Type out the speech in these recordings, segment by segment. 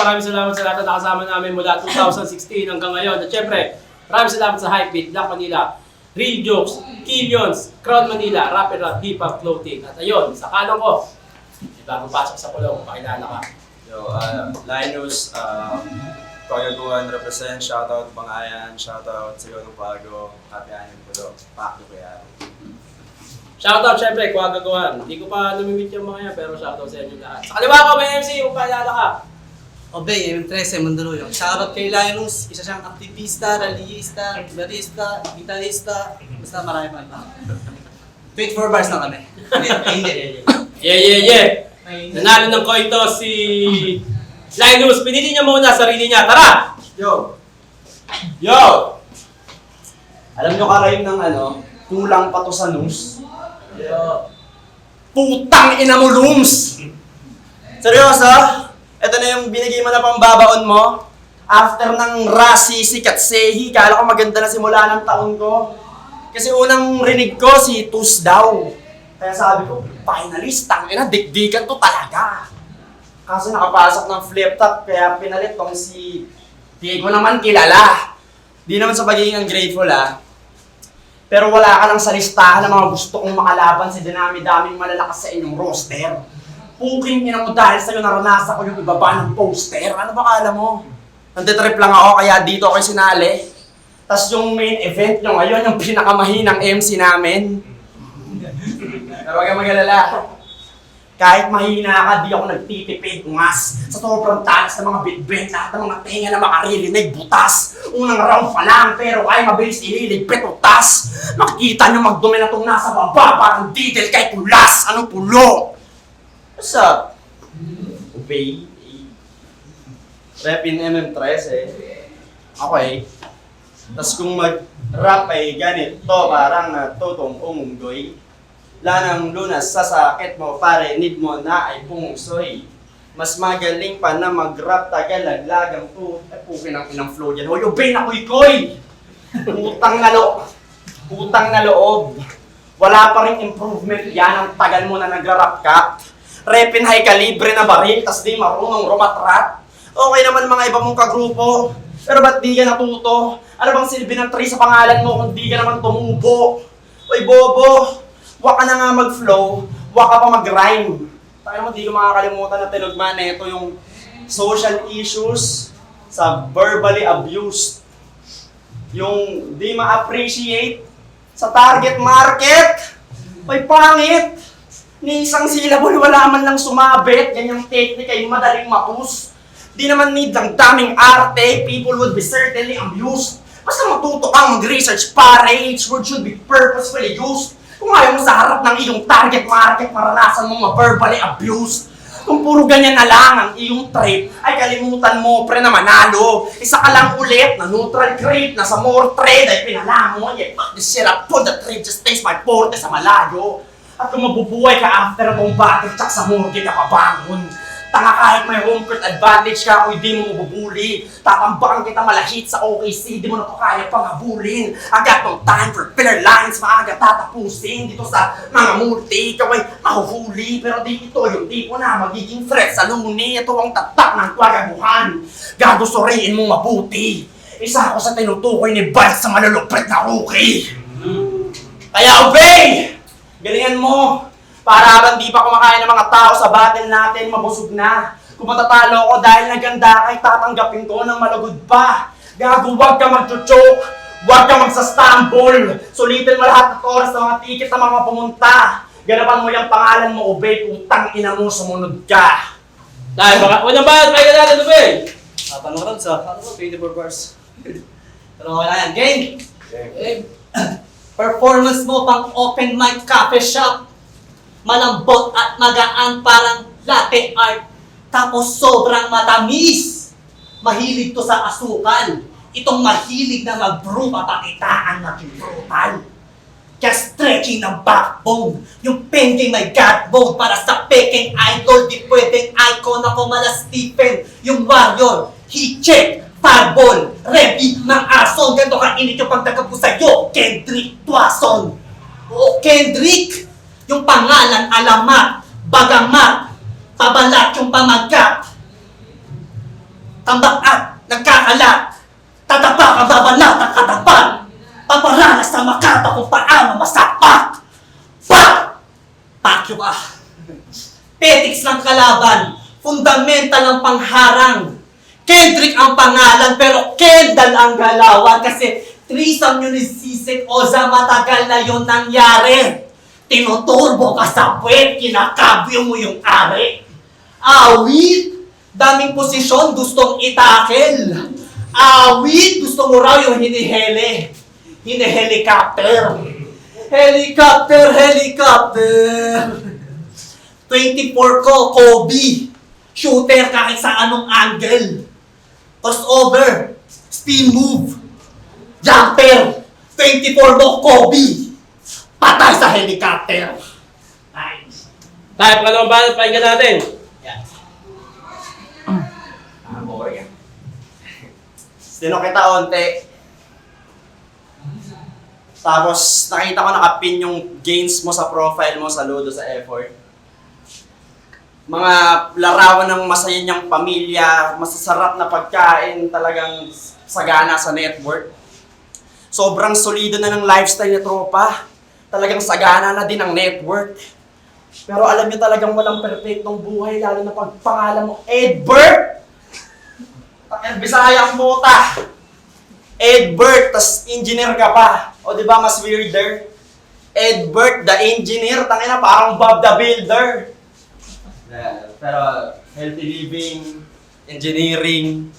maraming salamat sa lahat na nakasama namin mula 2016 hanggang ngayon. At syempre, maraming salamat sa Hypebeat, Black Manila, Real Jokes, Killions, Crown Manila, Rapid Rap, Hip Hop Clothing. At ayun, sa kanan ko, bago pasok sa kulong, pakilala ka. Yo, Linus, Pagaguan represent, shoutout Bangayan, shoutout Sigaw ng Pago, Happy Anim Pulo, Pakyo kaya. Shoutout syempre, Kuwagagawan. Hindi ko pa namimit yung mga yan, pero shoutout sa inyo lahat. Sa kaliwa ko, may MC, pakilala ka. Obey, M13, Mandaluyong. Shoutout kay Linus, isa siyang aktivista, rallyista, barista, gitarista, basta marami pa iba. 24 bars na kami. Hindi. Yeah. Nanalo ng koito si Linus. Pinili niya muna sarili niya. Tara! Yo! Alam nyo karayin ng kulang pa to sa news? Putang ina mo, Looms! Seryoso? Ito na yung binigay mo na pambabaon mo? After ng Rasisi at Sehi, kala ko maganda na simula ng taon ko. Kasi unang rinig ko si Tus daw. Kaya sabi ko, finalist, tangina, dikdikan to talaga. Kaso nakapasok ng flip top, kaya pinalit tong si... Di ko naman kilala. Di naman sa pagiging ungrateful Pero wala ka lang sa listahan ng mga gusto kong makalaban sa dinami-daming malalakas sa inyong roster. Puking ina mo dahil sa'yo naranasan ko yung ibaba ng poster. Ano ba kala mo? Nanditrip lang ako kaya dito ako sinali. Tapos yung main event nyo ngayon, yung pinakamahinang MC namin. Pero huwag kang mag-alala. Kahit mahina ka, di ako nagtitipid, ungas. Sa sobrang talas ng mga bitbit, lahat ng mga tenga na makaririnig, butas. Unang round pa lang, pero ay mabilis ililigpit utas. Makikita nyo magdumi na itong nasa baba, parang detail kay Kulas. Anong pulo? What's up? Obey. Repin MM13 Okay. Tapos kung mag-rap ay ganito, parang natutong umunggoy. Lanang lunas sa sakit mo, pare, need mo na ay pungsoy. Mas magaling pa na mag-rap, tagalaglagang to. Pukin ang inang flow dyan. Hoy, obey na kuy-kuy! Utang na loob. Wala pa rin improvement yan ang tagal mo na nagra-rap ka. Repin high calibre na baril, tas di marunong rumatrat. Okay naman mga iba mong kagrupo. Pero ba't di ka natuto? Ano bang silbi ng 3 sa pangalan mo kung di ka naman tumubo? Uy, bobo! Waka na nga mag-flow, waka pa mag-rhyme. Tayo mo, di ko makakalimutan na tinugma na ito yung social issues sa verbally abused. Yung di ma-appreciate sa target market. May pangit! Ni isang syllable, wala man lang sumabit. Yan yung technique ay madaling mapus. Di naman need ng daming arte, people would be certainly abused. Basta matuto kang mag-research para each word should be purposefully used. Kung ayaw mo sa harap ng iyong target market, maranasan mong ma-verbally abused. Kung puro ganyan na lang ang iyong trip, ay kalimutan mo, pre, na manalo. Isa ka lang ulit na neutral creep, na sa more trade ay pinala mo. Yeah, fuck this shit up, pull the trip, just taste my forte sa malayo. At kung mabubuhay ka after mong battle, tsak sa morgue ka pabangon. Tanga kahit may home court advantage ka, o hindi mo mabubuli. Tatambakan kita malahit sa OKC, di mo na to kaya pang habulin. I got no time for filler lines, maaga tatapusin. Dito sa mga multi, ikaw ay mahuhuli. Pero di ito yung tipo na magiging threat sa luni. Ito ang tatak ng kwagabuhan. Gagusuriin mong mabuti. Isa ako sa tinutukoy ni Bart sa malulupit na rookie. Kaya obey! Galingan mo! Para habang di pa kumakain ng mga tao sa battle natin, mabusog na. Kung matatalo ko dahil naganda kay tatanggapin ko ng malagod pa. Gago, huwag ka mag-choke, huwag ka magsastumble. Sulitin mo lahat ng oras ng mga ticket ng mga pumunta. Ganapan mo yung pangalan mo, obey, putang ina mo, sumunod ka. Dahil baka, unang bayad, pakilala natin, obey! Papangarad sa, 24 bars. Pero wala yan, game! Performance mo pang open mic cafe shop. Malambot at magaan parang latte art. Tapos sobrang matamis. Mahilig to sa asukal. Itong mahilig na mag-brew, papakitaan na brutal. Kaya stretching ng backbone. Yung penking may godbone para sa peking idol. Di pwedeng icon ako mala Stephen. Yung warrior, he check. Fireball, ready ng ason. Ganito ka init yung pagtagap ko sa'yo, Kendrick Tuason. Oo, Kendrick. Yung pangalan, alamat, bagamat, pabalat yung pamagat. tambak at nagkakalat. Tatapak ang babalat at katapat. Paparanas sa makata kung paano masapak. Pak! Pakyo ka. Petiks ng kalaban. Fundamental ang pangharang. Kendrick ang pangalan pero Kendall ang galawan kasi threesome yun ni Sisig Oza, matagal na yun nangyari. Tinuturbo ka sa puwet, kinakabyo mo yung ari. Awit, daming posisyon gustong itakel. Awit, gusto mo raw yung hinihele. Hinihelicopter. Helicopter, helicopter. 24 ko, Kobe. Shooter kahit sa anong angle. Crossover. Spin move. Jumper. 24 mo, Kobe. Patay sa helicopter. Nice. Tayo, pangalawang ballot, pakinggan natin. Yan. Boring yan. Sino kita onte. Tapos nakita ko nakapin yung gains mo sa profile mo, saludo sa effort. Mga larawan ng masaya niyang pamilya, masasarap na pagkain, talagang sagana sa network. Sobrang solido na ng lifestyle ni tropa. Talagang sagana na din ang network. Pero alam niyo talagang walang perfectong buhay, lalo na pag pangalan mo Edbert! Bisaya ang puta! Edbert, tas engineer ka pa. O di ba mas weirder? Edbert, the engineer, tangina parang Bob the Builder. Pero healthy living, engineering,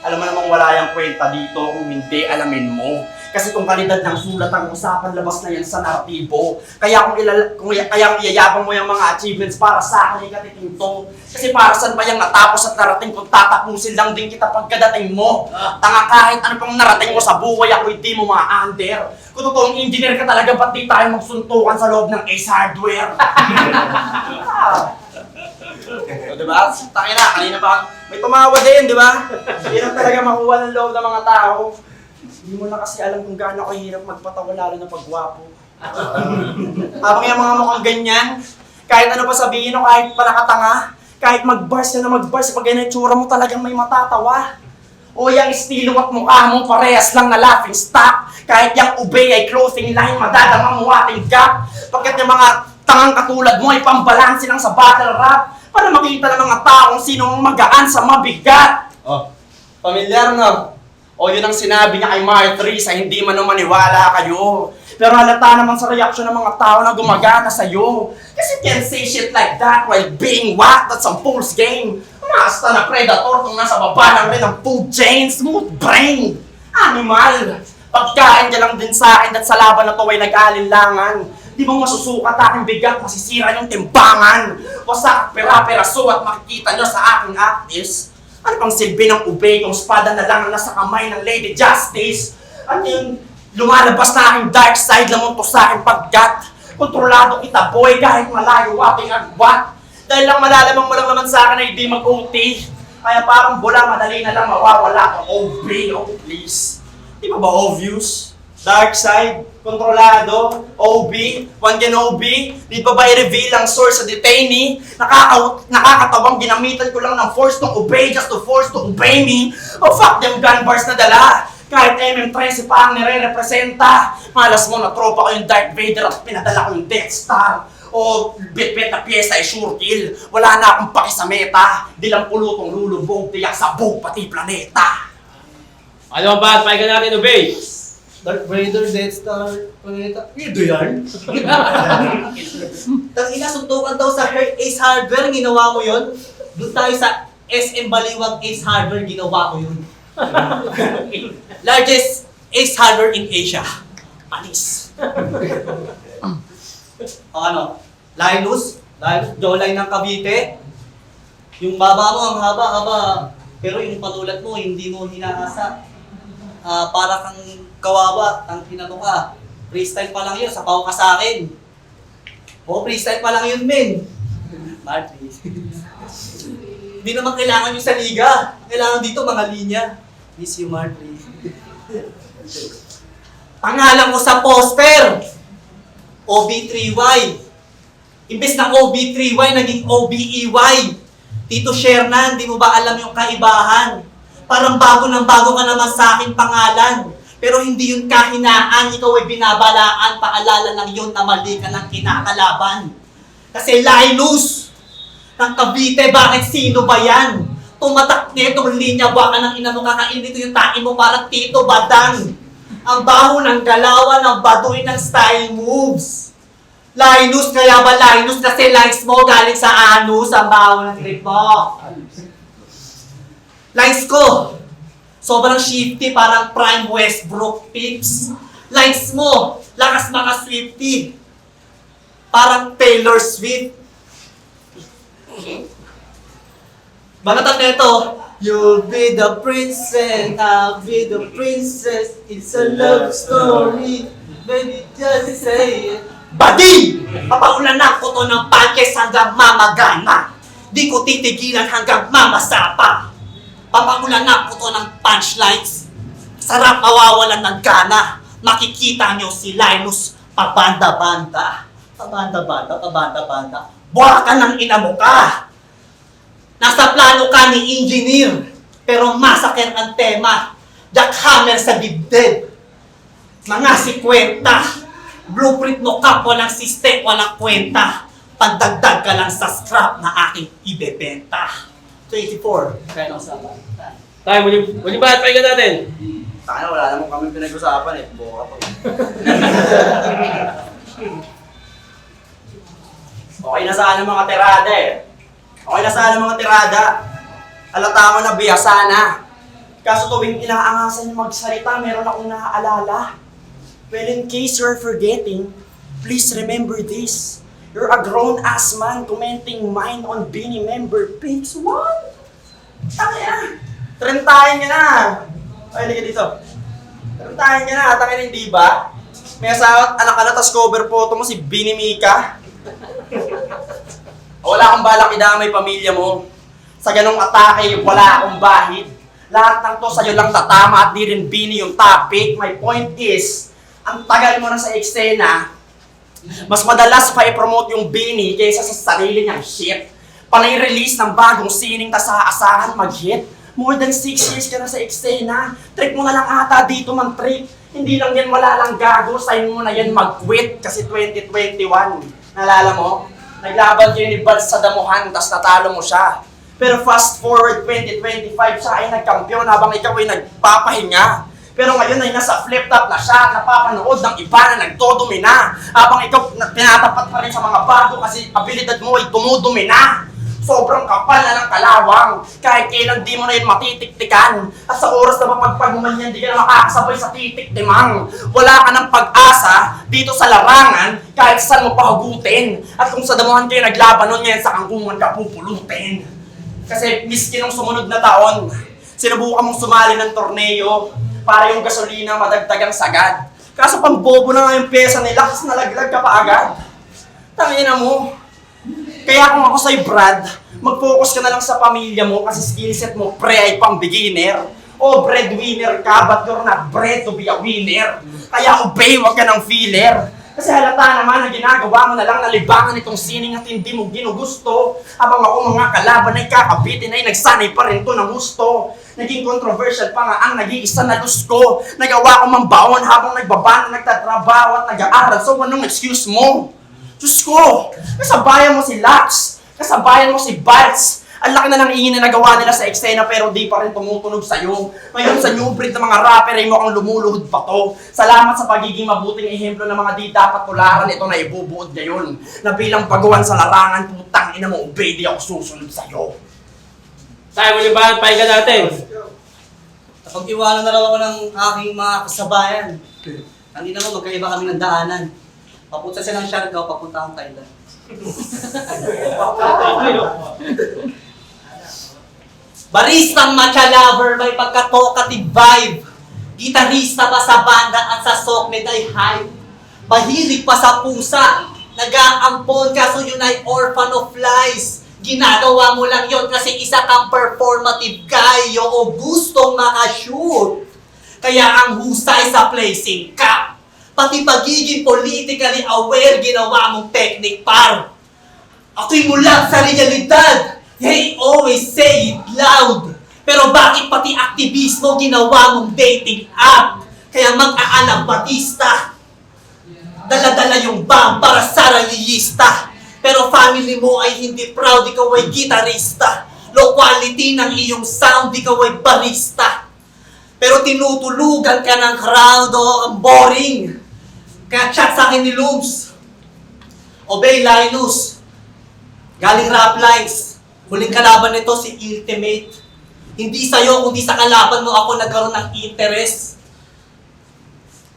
alam mo namang wala yung kwenta dito kung hindi alamin mo. Kasi kung kalidad ng sulat ang usapan, labas na yan sa naratibo. Kaya kung iyayabang mo yung mga achievements para sa akin, ikatiting to. Kasi para saan pa yung natapos at narating kung tatapusin lang din kita pagkadating mo. Tanga kahit ano pang narating mo sa buhay, ako hindi mo ma-under. Kung totoong engineer ka talaga, ba't di tayo magsuntukan sa loob ng Ace Hardware? O, diba? Takina, kanina pa may tumawa din, di ba? Hindi na talaga makuha ng loob ng mga tao. Hindi mo na kasi alam kung gaano kahirap magpatawa lalo na pagwapo. Habang yung mga mukhang ganyan, kahit ano pa sabihin o kahit pa nakatanga, kahit mag-bars ka na mag-bars, pag ganyan tsura mo talagang may matatawa. O yung estilo at mukha mo parehas lang na laughing stock. Kahit yung ube ay clothing line, madadama mo ating gap. Pagkat yung mga tangang katulad mo ay pambalansin lang sa battle rap. Para makita ng mga taong sino ang magaan sa mabigat. Oh, pamilyar na. O yun ang sinabi niya kay Marjorie sa hindi man maniwala kayo. Pero halata naman sa reaction ng mga tao na gumagana sa'yo. Kasi can't say shit like that while being whacked at some fool's game. Umasta na predator kung nasa baba lang rin ng food chain. Smooth brain. Animal. Pagkain ka lang din sa akin at sa laban na to ay nag-alinlangan. Di mo masusukat aking bigat, masisira yung timbangan. Wasak, pera-peraso at makikita nyo sa aking actis. Ano pang silbi ng ube kung espada na lang ang nasa kamay ng Lady Justice? Ano yung lumalabas na aking dark side lamang to sa aking paggat? Kontrolado kita boy kahit malayo aking agwat. Dahil lang malalamang mo lang naman sa akin ay di mag-OT. Kaya parang bula madali na lang mawawala ang OB, oh please. Di ba ba obvious? Dark side, kontrolado, OB, one can OB, di pa ba i-reveal ang source sa detainee? Nakakatawang ginamitan ko lang ng force to obey just to force to obey me. Oh fuck them gun bars na dala. Kahit MM13 pa ang nire-representa. Malas mo na tropa ko yung Darth Vader at pinadala ko yung Death Star. O bit-bit na pyesa ay sure kill. Wala na akong paki sa meta. Di lang pulutong lulubog, tiyak sa buong pati planeta. Ano ba? Pakinggan natin, obey. Darth Vader, Death Star, planeta. Weirdo yan. Tangina, suntukan daw sa Ace Hardware, ginawa mo yun. Doon tayo sa SM Baliwag Ace Hardware, ginawa ko yun. Largest Ace Hardware in Asia. Panis. O ano? Linus, jawline ng Cavite. Yung baba mo, ang haba-haba. Pero yung panulat mo, hindi mo hinahasa. Para kang kawawa, ang tinanong ka. Freestyle pa lang yun, sapaw ka sa akin. O, freestyle pa lang yun, men. Marty. Hindi naman kailangan yung sa liga. Kailangan dito mga linya. Miss you, Marty. Pangalan mo sa poster. OB3Y. Imbes na OB3Y, naging OBEY. Tito Shernan, di mo ba alam yung kaibahan? Parang bago ka naman sa aking pangalan. Pero hindi yun kahinaan, ikaw ay binabalaan, paalala lang yun na mali ka ng kinakalaban. Kasi Linus, ng Cavite, bakit sino ba yan? Tumatak netong linya, baka ng ina mo kakain dito yung tain mo parang Tito Badang. Ang baho ng galawan, ang baduy ng style moves. Linus, kaya ba Linus? Kasi lines mo galing sa anus, ang baho ng trip mo. Lines ko, sobrang shifty, parang Prime Westbrook Pips. Lines mo, lakas mga Swifty. Parang Taylor Swift. Banatan nito, you'll be the princess, I'll be the princess. It's a love story, baby, just say it. Badi! Papaulanan ko to ng podcast hanggang mamagana. Di ko titigilan hanggang mamasapa. Papaulanan ko to ng punchlines. Sarap mawawalan ng gana. Makikita nyo si Linus pabanda-banda. Pabanda-banda. Buha ka ng ina mo ka. Nasa plano ka ni engineer. Pero masakit ang tema. Jackhammer sa dibdib. Mga 50. Blueprint mo ka, walang system, walang kwenta. Pagdagdag ka lang sa scrap na aking ibebenta. 24. Kaya nang usapan. Tayo, muli ba at pahinga natin? Sana wala naman kami pinag-usapan eh. Buka pa. Okay na sana mga tirada eh. Okay na sana mga tirada. Alata ko na biyasa na. Kaso tuwing inaangasan yung magsalita, meron akong naaalala. Well, in case you're forgetting, please remember this. You're a grown-ass man commenting mine on Bini member pics. What? Tangina! Trentahin niya na! Ay, liga dito. Trentahin niya na, tangina hindi ba? May asawa at anak ka na, tas cover photo mo si Bini Mika. Wala akong balak idamay pamilya mo. Sa ganong atake, wala akong bahid. Lahat ng to sa'yo lang tatama at di rin Bini yung topic. My point is, ang tagal mo na sa eksena, mas madalas pa i-promote yung Bini kaysa sa sarili niyang shit. Panay release ng bagong sining tas aasahan mag-hit. More than 6 years ka na sa eksena. Trip mo na lang ata dito man trip. Hindi lang yan wala lang gago, sign mo na yan mag-quit kasi 2021. Nalala mo? Naglaban kayo ni Bal sa damuhan tas natalo mo siya. Pero fast forward 2025, siya ay nagkampiyon habang ikaw ay nagpapahinga. Pero ngayon ay nasa flip-top na siya, napapanood ng iba na nagdodumi na. Habang ikaw tinatapat pa rin sa mga bago kasi abilidad mo ay dumudumi na. Sobrang kapal na ng kalawang. Kahit kailan di mo na yun matitiktikan. At sa oras na mapagpag mo man yan, di ka na makakasabay sa titik-timang. Wala ka ng pag-asa dito sa larangan kahit saan mo pahugutin. At kung sa damuhan kayo naglaban nun yan, sa kangkungan ka pupulutin. Kasi miski nung sumunod na taon, sinubukan mong sumali ng torneo para yung gasolina madagdagang sagad. Kaso pambobo na nga yung pyesa nila kasi nalaglag ka pa agad. Tangina mo. Kaya kung ako sa'yo, Brad, mag-focus ka na lang sa pamilya mo kasi skillset mo pre ay pang beginner. O breadwinner ka, but you're not bred to be a winner. Kaya obey, wag ka ng filler. Kasi halata naman na ginagawa mo na lang nalibangan itong sining at hindi mo ginugusto. Habang ako mga kalaban ay kakabitin ay nagsanay pa rin to ng gusto. Naging controversial pa nga ang nag-iisa na lusko. Nagawa ko mambaon habang nagbabana, nagtatrabaho at nag-aaral. So anong excuse mo? Diyos ko, kasabayan mo si Lax, kasabayan mo si Balz. Ang laki na ng ingin na nagawa nila sa eksena pero di pa rin tumutunog sa'yo. Ngayon sa new breed ng mga rapper ay mukhang lumuluhod pa to. Salamat sa pagiging mabuting ehemplo ng mga di dapat tularan ito na ibubuod ngayon. Na bilang baguhan sa larangan, putang ina mo, obey, di ako susunod sa'yo. Tayo, muli ba at pahinga natin? Napag-iwanan na raw ako ng aking mga kasabayan. Hindi naman magkaiba kami ng daanan. Papunta siya ng Siargao, papunta akong Thailand. Baristang matcha lover, may pagka-talkative vibe. Gitarista pa sa banda at sa sokmed ay hype. Mahilig pa sa pusa, nag-aampon kaso yun ay orphan of lies. Ginagawa mo lang yon kasi isa kang performative guy o gustong makashoot. Kaya ang husay sa placing ka. Pati pagiging politically aware, ginawa mong technique par. Ako'y mulat sa realidad. They always say it loud. Pero bakit pati aktivismo ginawa mong dating app? Kaya mag-aalam Batista. Dala-dala yung bang para sa rallyista. Pero family mo ay hindi proud, ikaw ay gitarista. Low quality ng iyong sound, ikaw ay barista. Pero tinutulugan ka ng crowd, ang boring. Kaya chat sa akin ni Looms. Obey Linus. Galing rap lines. Huling kalaban nito si Ultimate. Hindi sa'yo, kundi sa kalaban mo ako nagkaroon ng interest.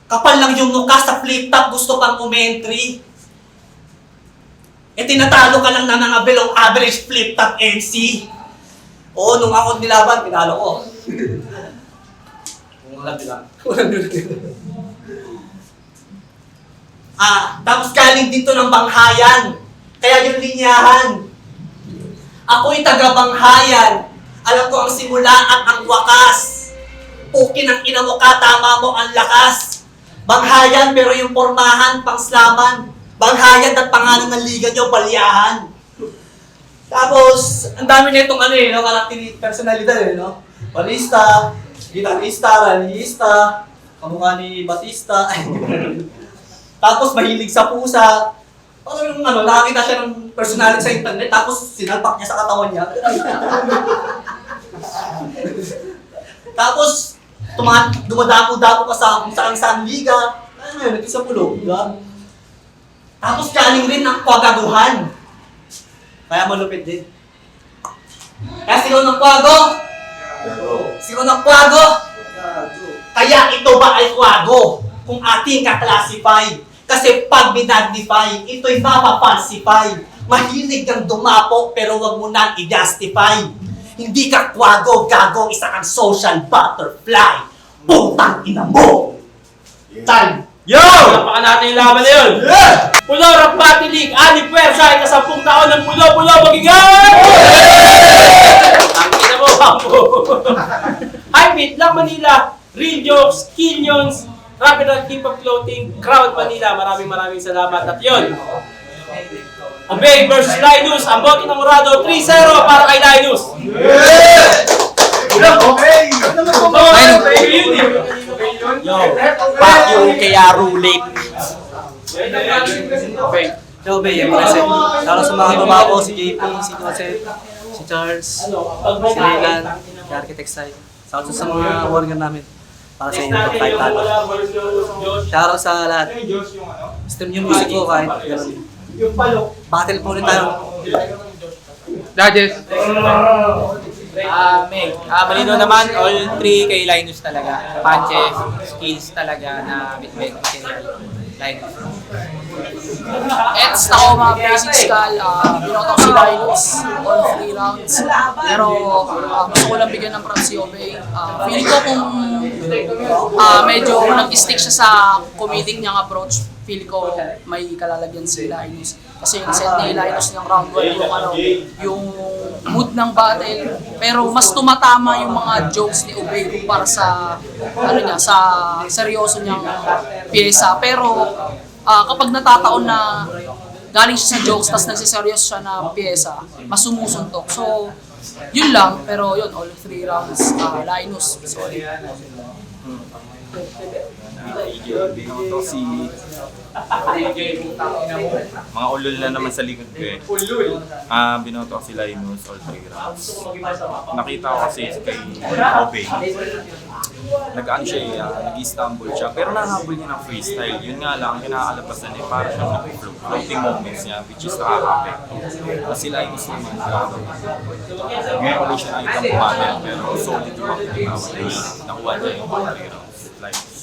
Kapal lang yung mukha sa flip-top, gusto pang umentry. Eh tinatalo ka lang na mga below average flip-top MC. Oo, nung ako nilaban, pinalo ko. Tapos galing dito ng banghayan. Kaya yung linyahan. Ako'y taga-banghayan. Alam ko ang simula at ang wakas. Pukin ang ina mo ka, tama mo ang lakas. Banghayan pero yung pormahan, pangslaman. Banghayan at pangalan ng liga nyo, balyahan. Tapos, ang dami na itong personalidad no? Balista, gitarista, rallyista, kamukha ni Batista. Tapos mahilig sa pusa. Tapos nakakita siya ng personality sa internet, tapos sinalpak niya sa katawan niya. Tapos, dumadapo-dapo ka sa kung saan liga. Ano yun, nag-isa pulo, di ba? Tapos galing rin ng kwagaguhan. Kaya malupit din. Kaya sigaw ng kwago. Sigaw ng kwago. Kaya ito ba ay kwago? Kung ating ka-classify. Kasi pag binagnify, ito'y mapapalsify. Mahilig kang dumapo pero wag mo nang i-justify. Hindi ka kwago, gago, isa kang social butterfly. Putang ina mo! Time! Yo! Napakan natin yung laban na yun! Yeah! Pulo Rap Battle League, Ani Puwersa ay kasampung taon ng Pulo Magigay! Ang ina mo, bambo! Hypebeat, Lang Manila, Real Jokes, Killions, Rapid Rock Hip-Hop Clothing, Crowd Manila. Maraming salamat. At yun, Obey versus Linus, ang bote ng Urado, 3-0 para kay Linus! Yo, fuck you, kaya rulate. Yo, Bay, yung present. Lalo sa mga baba ko, si JP, si Joseph, si Charles, si Raylan, si Architect Side. Sa mga warrior namin. Para sa inyo, kahit talo. Shoutout sa lahat. Stream yung music ko kahit gano'n. Battle po rin tayo. Judges. Meg. Malino naman, all three kay Linus talaga. Punches, skills talaga na bitbit material. Linus. Eds ako mga basic skull, binoto ko si Linus all 3 rounds. Pero gusto ko lang bigyan ng props si Obey. Feeling ko kung medyo nag-stick siya sa comedic niyang approach, feel ko may kalalagyan si Linus. Kasi yung set ni Linus ng round 1 yung mood ng battle. Pero mas tumatama yung mga jokes ni Obey kumpara sa sa seryoso niyang pyesa. Pero kapag natataon na galing siya sa jokes tapos nagsiseryoso siya na pyesa, mas sumusuntok. So, yun lang. Pero yun, all 3 rounds, Linus, sorry. Binoto si mga ulol na naman sa likod ko eh. Binoto ko si Linus all 3 rounds. Nakita ko kasi kay Obey. Nag-ano siya, nag-Istanbul siya. Pero nahabol niya ng freestyle. Yun nga lang, kinakalabasan eh. Para siyang floating moments niya, which is nakaka-apekto. Kasi Linus naman, grabe. Ngayon ko rin siya nakita mo battle, pero solid yung mga pinagawa niya. Nakuha niya yung 3 rounds. Linus.